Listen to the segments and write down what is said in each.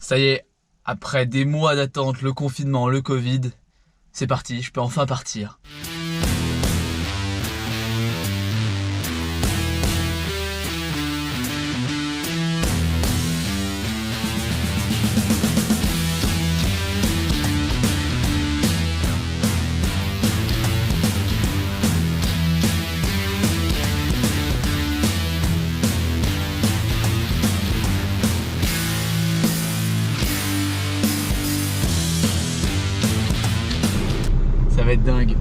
Ça y est, après des mois d'attente, le confinement, le Covid, c'est parti, je peux enfin partir. Ça va être dingue,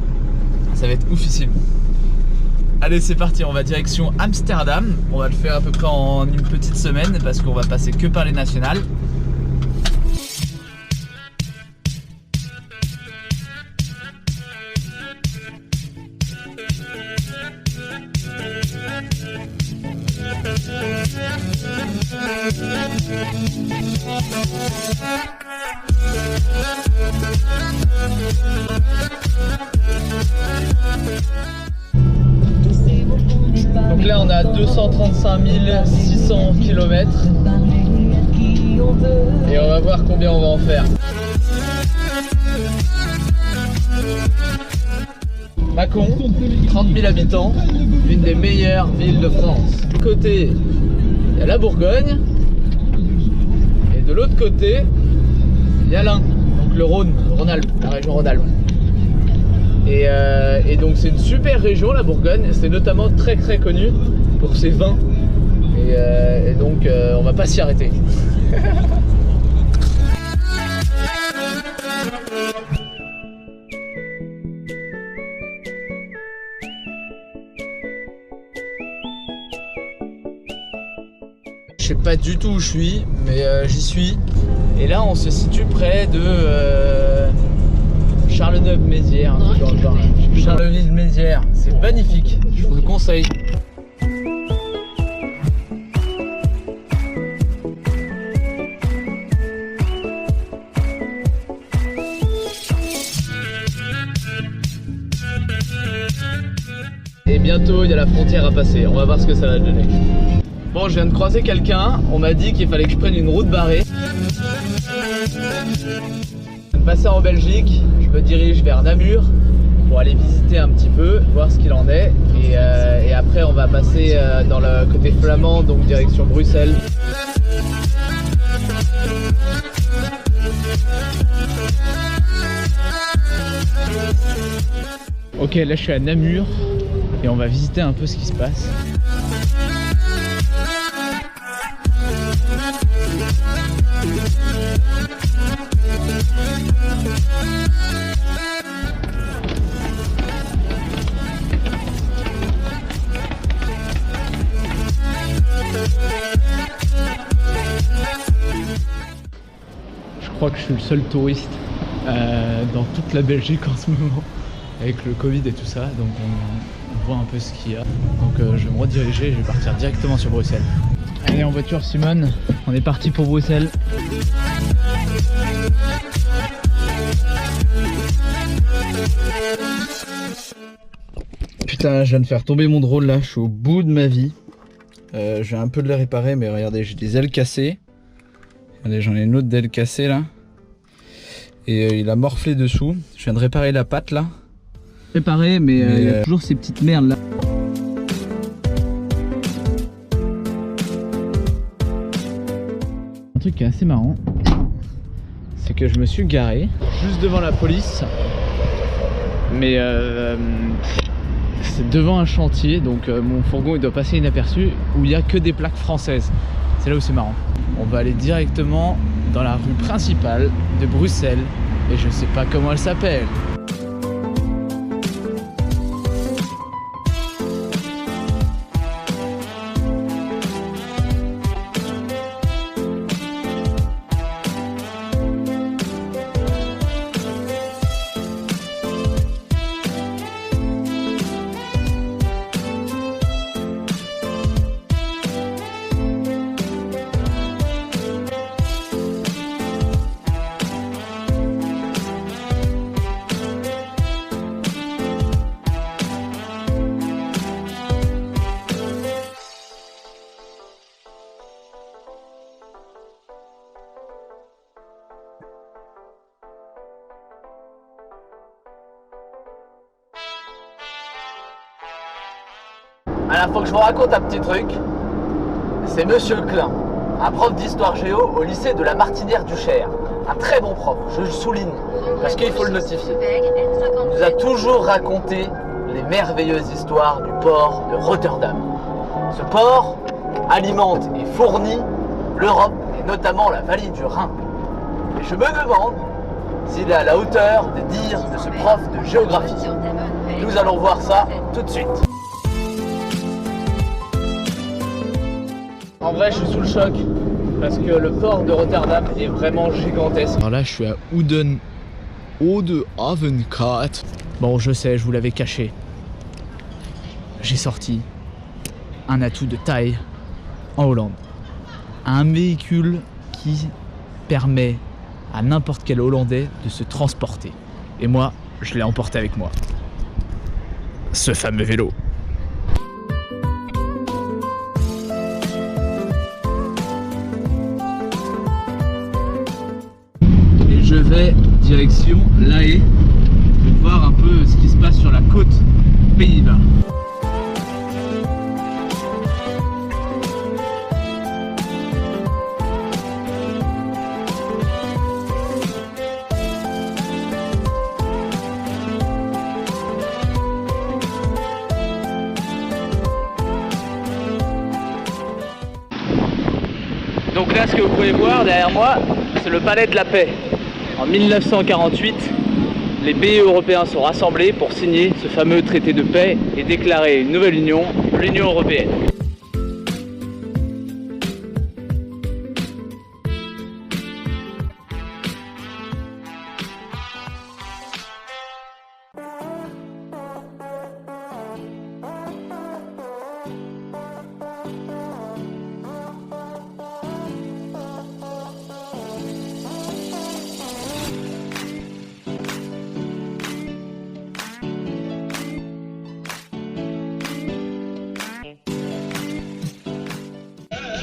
ça va être oufissime. Allez, c'est parti, on va direction Amsterdam. On va le faire à peu près en une petite semaine parce qu'on va passer que par les nationales. Donc là on a 235 600 km et on va voir combien on va en faire. Mâcon, 30 000 habitants, l'une des meilleures villes de France. Du côté, il y a la Bourgogne et de l'autre côté, il y a l'Ain, donc le Rhône, Rhône-Alpes, la région Rhône-Alpes. Et donc c'est une super région la Bourgogne, c'est notamment très connu pour ses vins et donc on va pas s'y arrêter. Je sais pas du tout où je suis, mais j'y suis. Et là on se situe près de Charleneuve-Mézières, Charleville-Mézières, c'est magnifique, je vous le conseille. Et bientôt il y a la frontière à passer, on va voir ce que ça va donner. Bon, je viens de croiser quelqu'un, on m'a dit qu'il fallait que je prenne une route barrée. Passer en Belgique, je me dirige vers Namur pour aller visiter un petit peu, voir ce qu'il en est et après on va passer dans le côté flamand, donc direction Bruxelles. Ok, là je suis à Namur et on va visiter un peu ce qui se passe. Je crois que je suis le seul touriste dans toute la Belgique en ce moment avec le Covid et tout ça, donc on voit un peu ce qu'il y a. Donc je vais me rediriger, je vais partir directement sur Bruxelles. Allez, en voiture Simone, on est parti pour Bruxelles. Putain, je viens de faire tomber mon drone là, je suis au bout de ma vie. Je vais un peu de le réparer, mais regardez, j'ai des ailes cassées. Regardez, j'en ai une autre d'aile cassée là. Et il a morflé dessous. Je viens de réparer la patte là. Réparé, mais il y a toujours ces petites merdes là. Un truc qui est assez marrant, c'est que je me suis garé juste devant la police. Mais c'est devant un chantier, donc mon fourgon il doit passer inaperçu, où il n'y a que des plaques françaises. C'est là où c'est marrant. On va aller directement dans la rue principale de Bruxelles et je sais pas comment elle s'appelle. Alors faut que je vous raconte un petit truc. C'est Monsieur Klein, un prof d'histoire géo au lycée de la Martinière du Cher. Un très bon prof, je le souligne, parce qu'il faut le notifier. Il nous a toujours raconté les merveilleuses histoires du port de Rotterdam. Ce port alimente et fournit l'Europe et notamment la vallée du Rhin. Et je me demande s'il est à la hauteur des dires de ce prof de géographie. Nous allons voir ça tout de suite. En vrai, je suis sous le choc parce que le port de Rotterdam est vraiment gigantesque. Alors là, je suis à Ouden, Ode Havenkaat. Bon, je sais, je vous l'avais caché. J'ai sorti un atout de taille en Hollande. Un véhicule qui permet à n'importe quel Hollandais de se transporter. Et moi, je l'ai emporté avec moi. Ce fameux vélo. Et je vais direction La Haye pour voir un peu ce qui se passe sur la côte Pays-Bas. Donc là, ce que vous pouvez voir derrière moi, c'est le Palais de la Paix. En 1948, les pays européens sont rassemblés pour signer ce fameux traité de paix et déclarer une nouvelle union, l'Union européenne.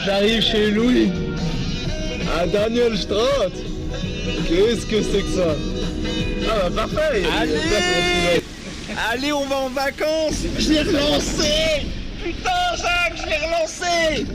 J'arrive chez Louis, à Daniel Straat. Qu'est-ce que c'est que ça? Ah bah parfait. Allez, on va en vacances. Je l'ai relancé. Putain Jacques, je l'ai relancé.